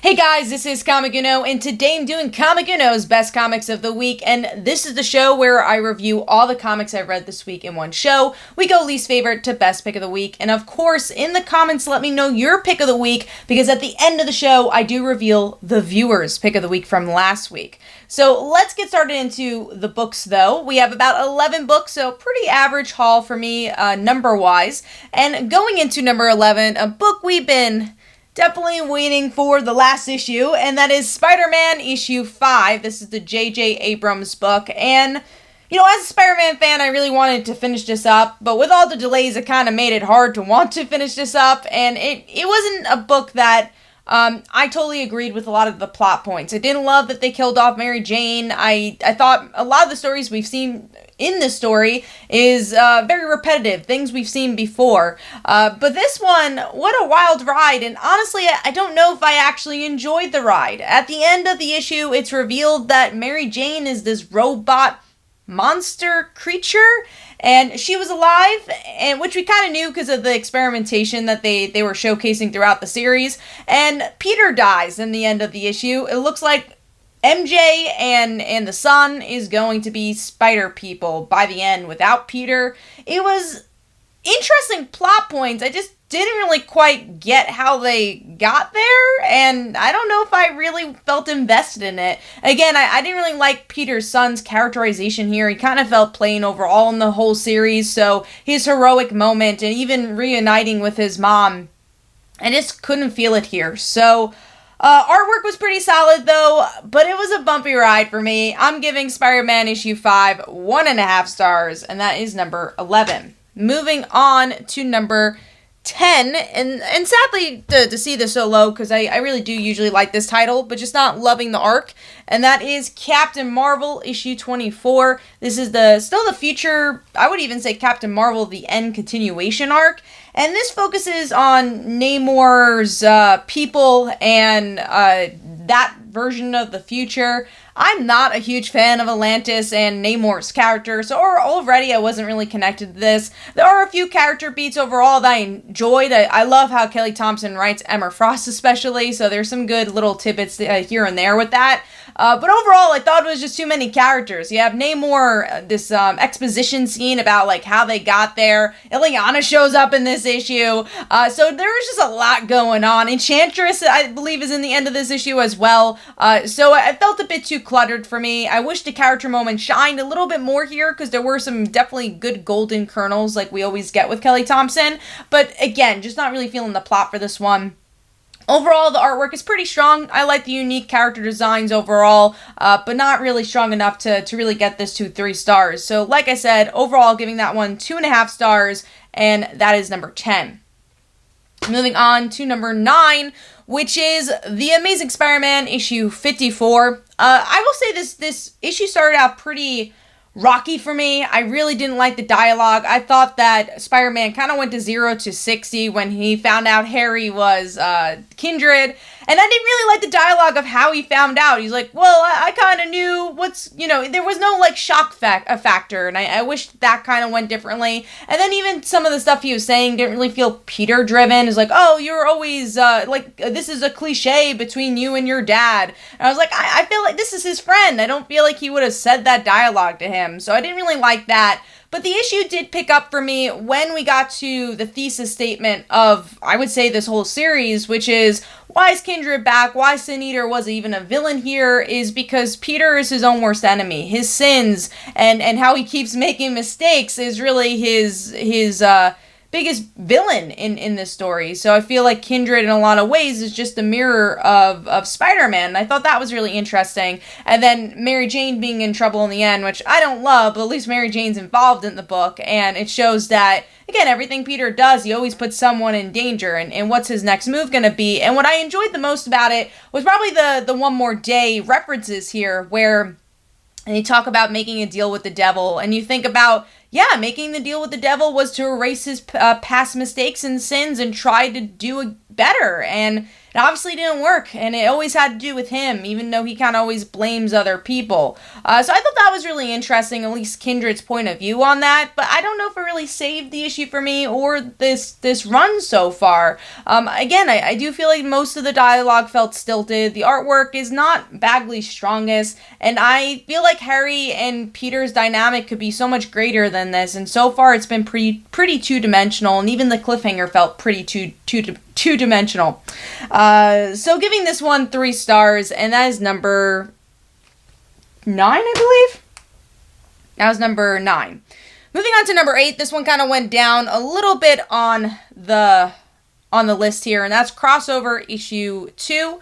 Hey guys, this is Comic Uno, and today I'm doing Comic Uno's Best Comics of the Week, and this is the show where I review all the comics I've read this week in one show. We go least favorite to best pick of the week, and of course, in the comments, let me know your pick of the week, because at the end of the show, I do reveal the viewer's pick of the week from last week. So let's get started into the books, though. We have about 11 books, so pretty average haul for me, number-wise. And going into number 11, a book we've been definitely waiting for the last issue, and that is Spider-Man issue 5. This is the J.J. Abrams book, and, you know, as a Spider-Man fan, I really wanted to finish this up, but with all the delays, it kind of made it hard to want to finish this up, and it wasn't a book that I totally agreed with a lot of the plot points. I didn't love that they killed off Mary Jane. I thought a lot of the stories we've seen in this story is very repetitive, things we've seen before. But this one, what a wild ride, and honestly, I don't know if I actually enjoyed the ride. At the end of the issue, it's revealed that Mary Jane is this robot monster creature, and she was alive, and which we kind of knew because of the experimentation that they were showcasing throughout the series. And Peter dies in the end of the issue. It looks like MJ and the son is going to be Spider People by the end without Peter. It was interesting plot points. I just didn't really quite get how they got there, and I don't know if I really felt invested in it. Again, I didn't really like Peter's son's characterization here. He kind of felt plain overall in the whole series, so his heroic moment and even reuniting with his mom, I just couldn't feel it here. So artwork was pretty solid though, but it was a bumpy ride for me. I'm giving Spider-Man issue 5 1.5 stars, and that is number 11. Moving on to number 10, and sadly to see this so low, because I really do usually like this title, but just not loving the arc, and that is Captain Marvel issue 24. This is still the future, I would even say Captain Marvel the End continuation arc, and this focuses on Namor's people and that version of the future. I'm not a huge fan of Atlantis and Namor's character, so already I wasn't really connected to this. There are a few character beats overall that I enjoyed. I love how Kelly Thompson writes Emma Frost especially, so there's some good little tidbits here and there with that. But overall, I thought it was just too many characters. You have Namor, this exposition scene about like how they got there. Ileana shows up in this issue. So there was just a lot going on. Enchantress, I believe, is in the end of this issue as well. So I felt a bit too cluttered for me. I wish the character moment shined a little bit more here, because there were some definitely good golden kernels like we always get with Kelly Thompson. But again, just not really feeling the plot for this one. Overall, the artwork is pretty strong. I like the unique character designs overall, but not really strong enough to really get this to 3 stars. So like I said, overall giving that one 2.5 stars, and that is number 10. Moving on to number 9, which is The Amazing Spider-Man issue 54. I will say this issue started out pretty rocky for me. I really didn't like the dialogue. I thought that Spider-Man kind of went to 0 to 60 when he found out Harry was Kindred, and I didn't really like the dialogue of how he found out. He's like, well, I kind of knew there was no like shock factor, and I wish that kind of went differently. And then even some of the stuff he was saying didn't really feel Peter driven. It's like, oh, you're always this is a cliche between you and your dad. And I was like, I feel like this is his friend. I don't feel like he would have said that dialogue to him. So I didn't really like that. But the issue did pick up for me when we got to the thesis statement of, I would say, this whole series, which is, why is Kindred back? Why Sin Eater was even a villain here is because Peter is his own worst enemy. His sins and how he keeps making mistakes is really his biggest villain in this story. So I feel like Kindred in a lot of ways is just a mirror of Spider-Man. I thought that was really interesting. And then Mary Jane being in trouble in the end, which I don't love, but at least Mary Jane's involved in the book, and it shows that, again, everything Peter does, he always puts someone in danger, and what's his next move going to be? And what I enjoyed the most about it was probably the One More Day references here, where they talk about making a deal with the devil, and you think about, yeah, making the deal with the devil was to erase his past mistakes and sins and try to do better. And it obviously didn't work, and it always had to do with him, even though he kind of always blames other people. So I thought that was really interesting, at least Kindred's point of view on that, but I don't know if it really saved the issue for me or this run so far. Again, I do feel like most of the dialogue felt stilted. The artwork is not Bagley's strongest, and I feel like Harry and Peter's dynamic could be so much greater than this, and so far it's been pretty two-dimensional, and even the cliffhanger felt pretty two-dimensional. So giving this one 3 stars, and that is number 9, I believe? That was number 9. Moving on to number 8, this one kind of went down a little bit on the list here, and that's Crossover issue 2.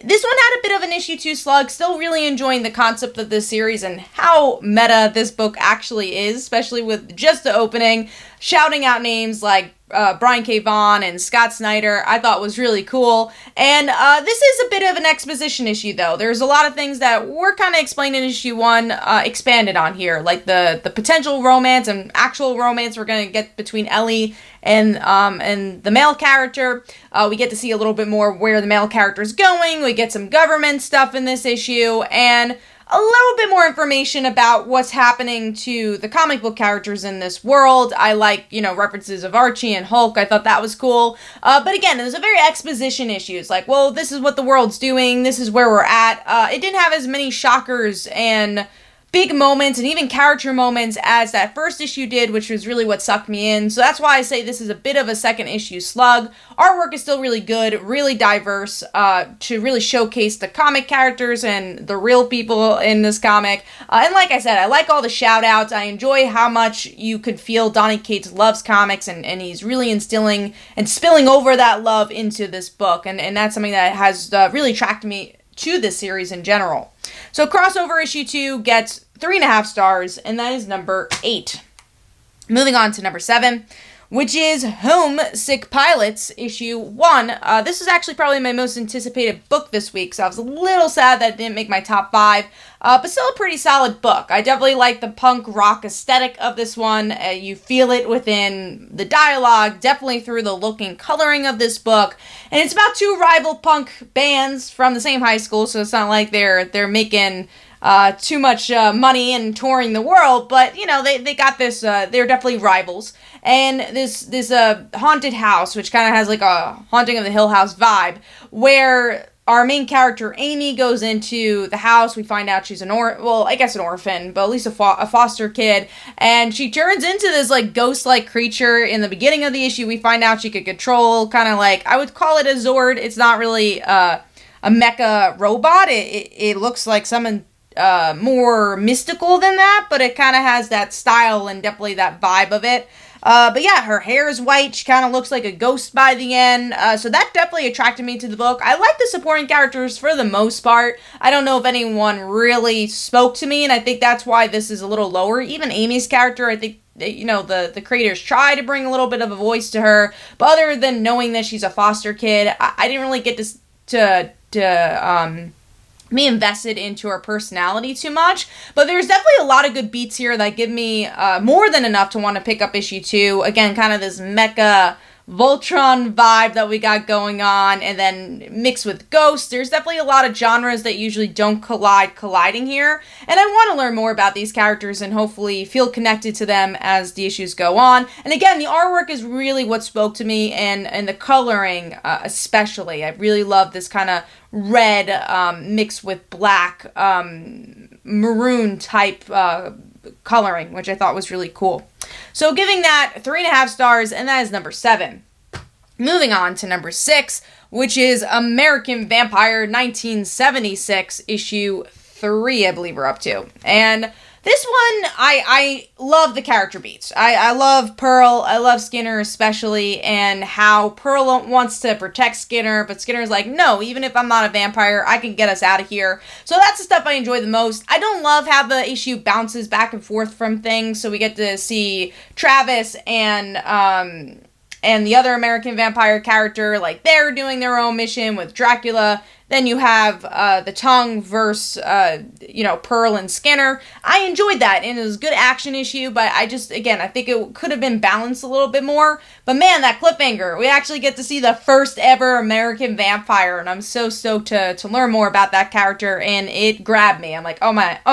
This one had a bit of an issue 2 slug, still really enjoying the concept of this series and how meta this book actually is, especially with just the opening, shouting out names like Brian K. Vaughan and Scott Snyder, I thought was really cool. And this is a bit of an exposition issue, though. There's a lot of things that were kind of explained in issue 1, expanded on here, like the potential romance and actual romance we're going to get between Ellie and the male character. We get to see a little bit more where the male character is going. We get some government stuff in this issue, and a little bit more information about what's happening to the comic book characters in this world. I like, references of Archie and Hulk. I thought that was cool. But again, it was a very exposition issue. It's like, well, this is what the world's doing. This is where we're at. It didn't have as many shockers and big moments and even character moments as that first issue did, which was really what sucked me in. So that's why I say this is a bit of a second issue slug. Artwork is still really good, really diverse, to really showcase the comic characters and the real people in this comic. And like I said, I like all the shout outs. I enjoy how much you could feel Donny Cates loves comics, and he's really instilling and spilling over that love into this book. And that's something that has really attracted me to this series in general. So Crossover issue 2 gets 3.5 stars, and that is number 8. Moving on to number 7, which is Homesick Pilots issue 1. This is actually probably my most anticipated book this week, so I was a little sad that it didn't make my top 5, but still a pretty solid book. I definitely like the punk rock aesthetic of this one. You feel it within the dialogue, definitely through the look and coloring of this book, and it's about 2 rival punk bands from the same high school, so it's not like they're making too much money and touring the world, but they got this, they're definitely rivals. And this haunted house, which kind of has like a Haunting of the Hill House vibe, where our main character Amy goes into the house. We find out she's an orphan, but at least a foster kid, and she turns into this like ghost-like creature. In the beginning of the issue, we find out she could control kind of like, I would call it a Zord. It's not really a mecha robot. It looks like something more mystical than that, but it kind of has that style and definitely that vibe of it. But yeah, her hair is white. She kind of looks like a ghost by the end. So that definitely attracted me to the book. I like the supporting characters for the most part. I don't know if anyone really spoke to me, and I think that's why this is a little lower. Even Amy's character, I think, the creators try to bring a little bit of a voice to her. But other than knowing that she's a foster kid, I didn't really get to be invested into her personality too much, but there's definitely a lot of good beats here that give me more than enough to want to pick up issue 2. Again, kind of this mecha Voltron vibe that we got going on, and then mixed with ghosts. There's definitely a lot of genres that usually don't colliding here, and I want to learn more about these characters and hopefully feel connected to them as the issues go on. And again, the artwork is really what spoke to me, and the coloring especially. I really love this kind of red mixed with black maroon type coloring, which I thought was really cool. So giving that 3.5 stars, and that is number 7. Moving on to number 6, which is American Vampire 1976 issue 3, I believe we're up to. And this one, I love the character beats. I love Pearl. I love Skinner especially, and how Pearl wants to protect Skinner, but Skinner's like, no, even if I'm not a vampire, I can get us out of here. So that's the stuff I enjoy the most. I don't love how the issue bounces back and forth from things, so we get to see Travis and and the other American vampire character, like, they're doing their own mission with Dracula. Then you have the Tongue versus, Pearl and Skinner. I enjoyed that, and it was a good action issue, but I think it could have been balanced a little bit more. But man, that cliffhanger, we actually get to see the first ever American vampire, and I'm so stoked to learn more about that character, and it grabbed me. I'm like, oh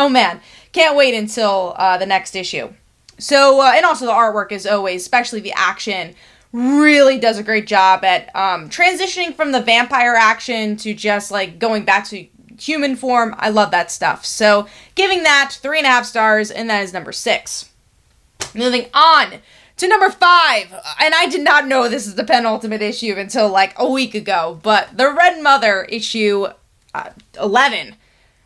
man, can't wait until the next issue. So, and also the artwork, as always, especially the action, really does a great job at transitioning from the vampire action to just like going back to human form. I love that stuff. So giving that 3.5 stars, and that is number 6. Moving on to number 5, and I did not know this is the penultimate issue until like a week ago, but The Red Mother issue 11.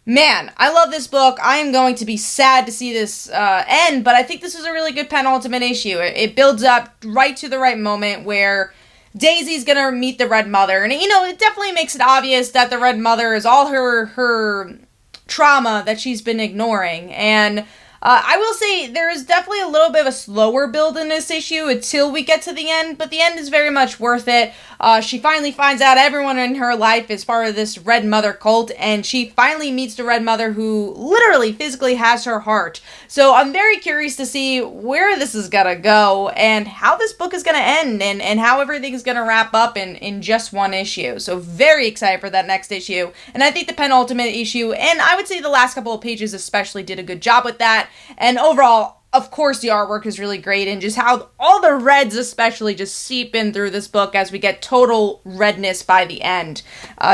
Man, I love this book. I am going to be sad to see this end, but I think this is a really good penultimate issue. It builds up right to the right moment where Daisy's gonna meet the Red Mother, and it definitely makes it obvious that the Red Mother is all her trauma that she's been ignoring, and I will say there is definitely a little bit of a slower build in this issue until we get to the end, but the end is very much worth it. She finally finds out everyone in her life is part of this Red Mother cult, and she finally meets the Red Mother, who literally physically has her heart. So I'm very curious to see where this is gonna go and how this book is gonna end, and how everything is gonna wrap up in just one issue. So very excited for that next issue, and I think the penultimate issue, and I would say the last couple of pages especially, did a good job with that. And overall, of course, the artwork is really great, and just how all the reds especially just seep in through this book as we get total redness by the end.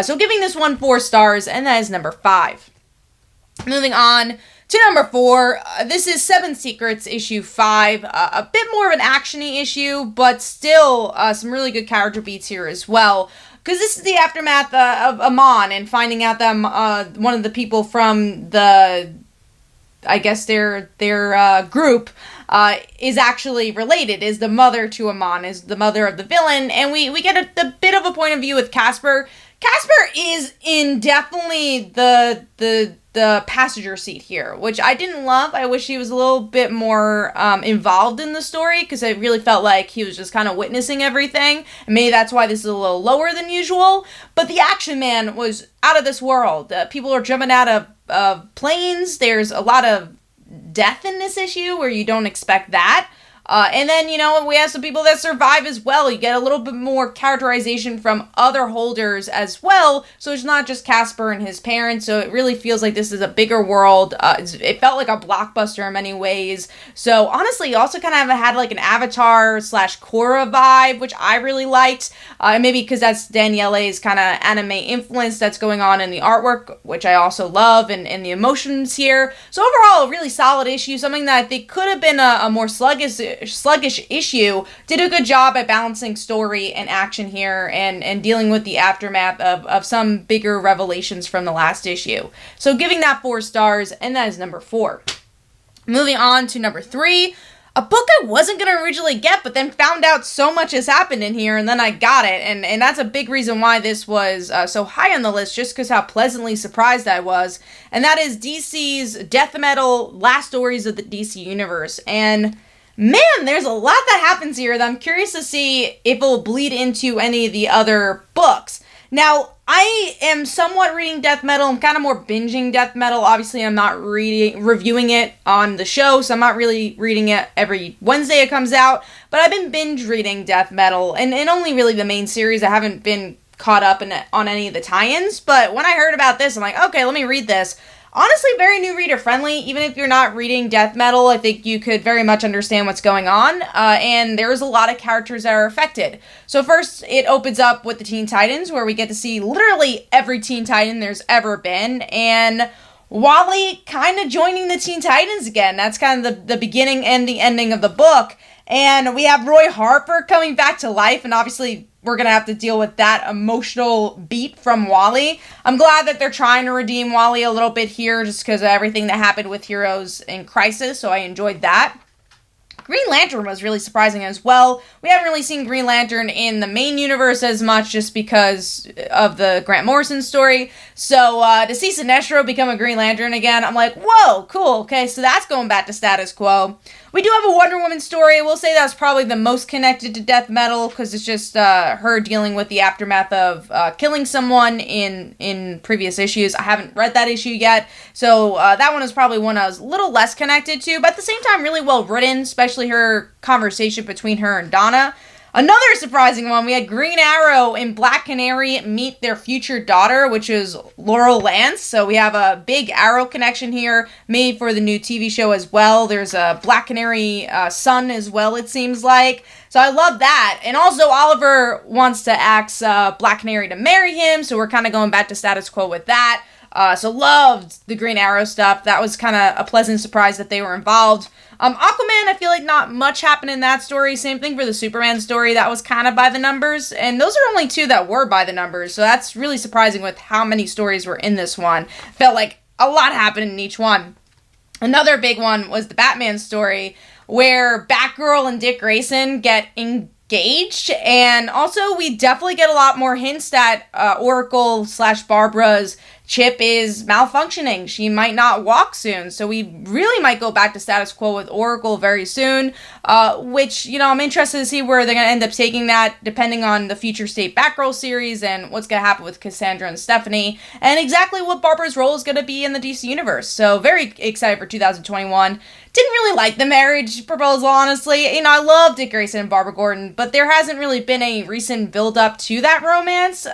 So giving this one 4 stars, and that is number 5. Moving on to number 4, this is 7 Secrets issue 5. A bit more of an action-y issue, but still some really good character beats here as well. Because this is the aftermath of Amon, and finding out that one of the people from I guess their group is actually related, is the mother to Amon, is the mother of the villain, and we get a bit of a point of view with Casper. Casper is in definitely the passenger seat here, which I didn't love. I wish he was a little bit more involved in the story, because I really felt like he was just kind of witnessing everything, and maybe that's why this is a little lower than usual. But the action, man, was out of this world. People are jumping out of planes. There's a lot of death in this issue where you don't expect that. And then, we have some people that survive as well. You get a little bit more characterization from other holders as well. So it's not just Casper and his parents. So it really feels like this is a bigger world. It felt like a blockbuster in many ways. So honestly, you also kind of had like an Avatar / Korra vibe, which I really liked. And maybe because that's Daniele's kind of anime influence that's going on in the artwork, which I also love, and the emotions here. So overall, a really solid issue. Something that I think could have been a more sluggish issue. Did a good job at balancing story and action here, and dealing with the aftermath of some bigger revelations from the last issue. So giving that 4 stars, and that is number 4. Moving on to number 3, a book I wasn't going to originally get, but then found out so much has happened in here, and then I got it, and that's a big reason why this was so high on the list, just because how pleasantly surprised I was, and that is DC's Death Metal Last Stories of the DC Universe. And man, there's a lot that happens here that I'm curious to see if it will bleed into any of the other books. Now, I am somewhat reading Death Metal. I'm kind of more binging Death Metal. Obviously, I'm not reviewing it on the show, so I'm not really reading it every Wednesday it comes out. But I've been binge reading Death Metal, and only really the main series. I haven't been caught up on any of the tie-ins. But when I heard about this, I'm like, okay, let me read this. Honestly, very new reader friendly. Even if you're not reading Death Metal, I think you could very much understand what's going on. And there's a lot of characters that are affected. So first, it opens up with the Teen Titans, where we get to see literally every Teen Titan there's ever been. And Wally kind of joining the Teen Titans again. That's kind of the beginning and the ending of the book. And we have Roy Harper coming back to life, and obviously we're going to have to deal with that emotional beat from Wally. I'm glad that they're trying to redeem Wally a little bit here, just because of everything that happened with Heroes in Crisis, so I enjoyed that. Green Lantern was really surprising as well. We haven't really seen Green Lantern in the main universe as much just because of the Grant Morrison story. So to see Sinestro become a Green Lantern again, I'm like, whoa, cool. Okay, so that's going back to status quo. We do have a Wonder Woman story. We'll say that's probably the most connected to death metal because it's just her dealing with the aftermath of killing someone in previous issues. I haven't read that issue yet, so that one is probably one I was a little less connected to, but at the same time really well written, especially her conversation between her and Donna. Another surprising one, we had Green Arrow and Black Canary meet their future daughter, which is Laurel Lance. So we have a big Arrow connection here, made for the new TV show as well. There's a Black Canary son as well, it seems like. So I love that. And also Oliver wants to ask Black Canary to marry him, so we're kind of going back to status quo with that. So loved the Green Arrow stuff. That was kind of a pleasant surprise that they were involved. Aquaman, I feel like not much happened in that story. Same thing for the Superman story. That was kind of by the numbers. And those are only two that were by the numbers. So that's really surprising with how many stories were in this one. Felt like a lot happened in each one. Another big one was the Batman story where Batgirl and Dick Grayson get engaged. And also we definitely get a lot more hints that Oracle/Barbara's chip is malfunctioning. She might not walk soon, so we really might go back to status quo with Oracle very soon, which, you know, I'm interested to see where they're going to end up taking that, depending on the future State Batgirl series and what's going to happen with Cassandra and Stephanie, and exactly what Barbara's role is going to be in the DC Universe. So very excited for 2021. Didn't really like the marriage proposal, honestly. You know, I love Dick Grayson and Barbara Gordon, but there hasn't really been a recent build-up to that romance.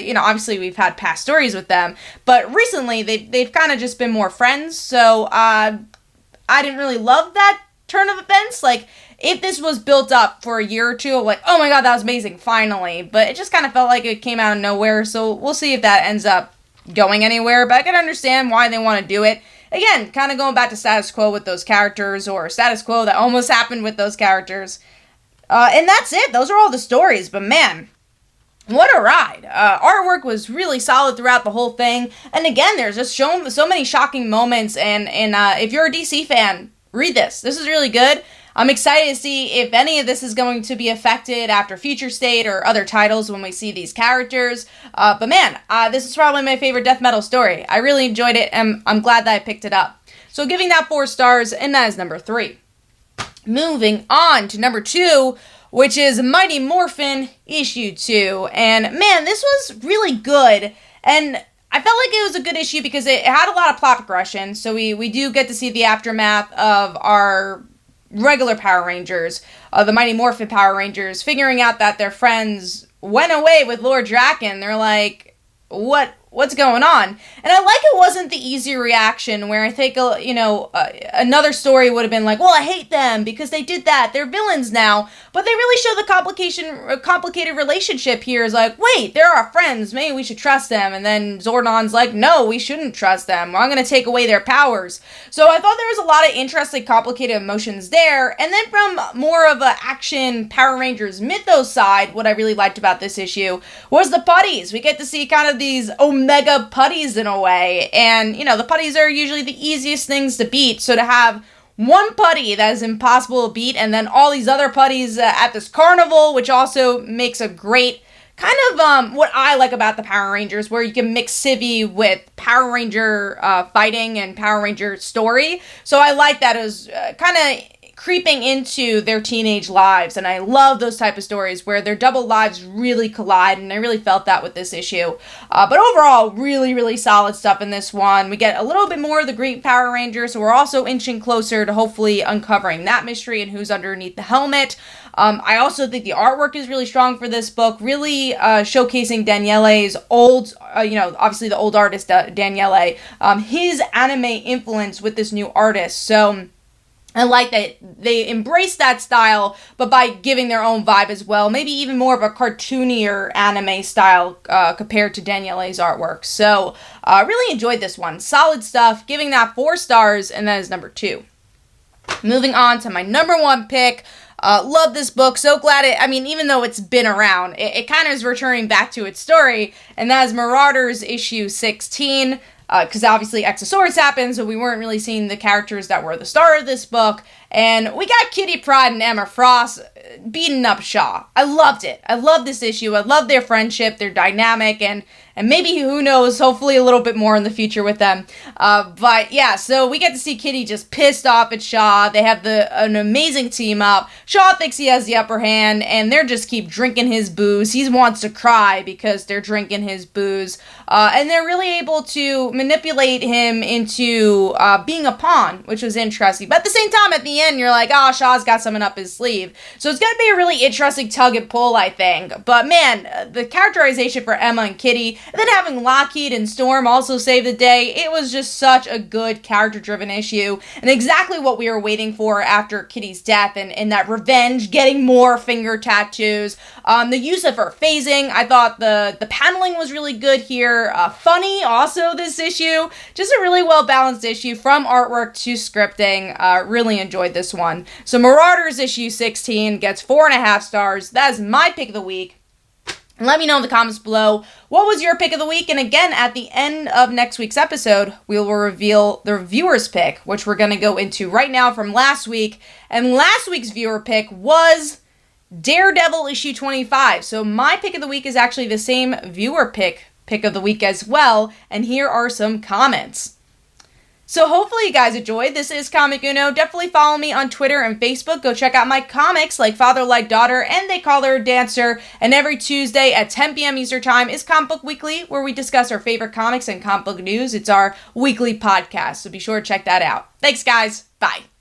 You know, obviously we've had past stories with them, but recently they've kind of just been more friends, so I didn't really love that turn of events. Like, if this was built up for a year or two, I'm like, oh my god, that was amazing, finally. But it just kind of felt like it came out of nowhere, so we'll see if that ends up going anywhere, but I can understand why they want to do it. Again, kind of going back to status quo with those characters, or status quo that almost happened with those characters. And that's it. Those are all the stories. But man, what a ride. Artwork was really solid throughout the whole thing. And again, there's just so many shocking moments. And if you're a DC fan, read this. This is really good. I'm excited to see if any of this is going to be affected after Future State or other titles when we see these characters. But man, this is probably my favorite death metal story. I really enjoyed it, and I'm glad that I picked it up. So giving that 4 stars, and that is number 3. Moving on to number 2, which is Mighty Morphin issue 2. And man, this was really good. And I felt like it was a good issue because it had a lot of plot progression. So we do get to see the aftermath of our regular Power Rangers, the Mighty Morphin Power Rangers, figuring out that their friends went away with Lord Draken. They're like, what's going on? And I like it wasn't the easy reaction where I think, another story would have been like, well, I hate them because they did that. They're villains now. But they really show the complicated relationship here is like, wait, they're our friends. Maybe we should trust them. And then Zordon's like, no, we shouldn't trust them. I'm going to take away their powers. So I thought there was a lot of interesting, complicated emotions there. And then from more of a action Power Rangers mythos side, what I really liked about this issue was the putties. We get to see kind of these Omega putties in a way. And, the putties are usually the easiest things to beat. So to have one putty that is impossible to beat, and then all these other putties at this carnival, which also makes a great kind of what I like about the Power Rangers, where you can mix Civvy with Power Ranger fighting and Power Ranger story. So I like that it was kind of creeping into their teenage lives, and I love those type of stories where their double lives really collide, and I really felt that with this issue. But overall, really, really solid stuff in this one. We get a little bit more of the Green Power Rangers, so we're also inching closer to hopefully uncovering that mystery and who's underneath the helmet. I also think the artwork is really strong for this book, really showcasing Daniele's old, obviously the old artist Daniele, his anime influence with this new artist. So I like that they embrace that style, but by giving their own vibe as well. Maybe even more of a cartoonier anime style compared to Daniele's artwork. So, really enjoyed this one. Solid stuff. Giving that 4 stars, and that is number 2. Moving on to my number 1 pick. Love this book. So glad even though it's been around, it kind of is returning back to its story. And that is Marauders issue 16. Because obviously Exosaurus happened, so we weren't really seeing the characters that were the star of this book. And we got Kitty Pryde and Emma Frost beating up Shaw. I loved it. I love this issue. I love their friendship, their dynamic, and maybe, who knows, hopefully a little bit more in the future with them. But yeah, so we get to see Kitty just pissed off at Shaw. They have an amazing team up. Shaw thinks he has the upper hand, and they're just keep drinking his booze. He wants to cry because they're drinking his booze. And they're really able to manipulate him into being a pawn, which was interesting. But at the same time, at the end, you're like, oh, Shaw's got something up his sleeve. So it's going to be a really interesting tug and pull, I think. But man, the characterization for Emma and Kitty, and then having Lockheed and Storm also save the day, it was just such a good character-driven issue, and exactly what we were waiting for after Kitty's death, and that revenge, getting more finger tattoos. The use of her phasing, I thought the paneling was really good here. Funny, also, this issue. Just a really well-balanced issue from artwork to scripting. Really enjoyed this one. So Marauders issue 16 gets 4.5 stars. That is my pick of the week. Let me know in the comments below, what was your pick of the week? And again, at the end of next week's episode, we will reveal the viewer's pick, which we're going to go into right now from last week. And last week's viewer pick was Daredevil issue 25. So my pick of the week is actually the same viewer pick of the week as well. And here are some comments. So hopefully you guys enjoyed. This is Comic Uno. Definitely follow me on Twitter and Facebook. Go check out my comics like Father Like Daughter and They Call Her a Dancer. And every Tuesday at 10 p.m. Eastern Time is Comic Book Weekly, where we discuss our favorite comics and comic book news. It's our weekly podcast, so be sure to check that out. Thanks, guys. Bye.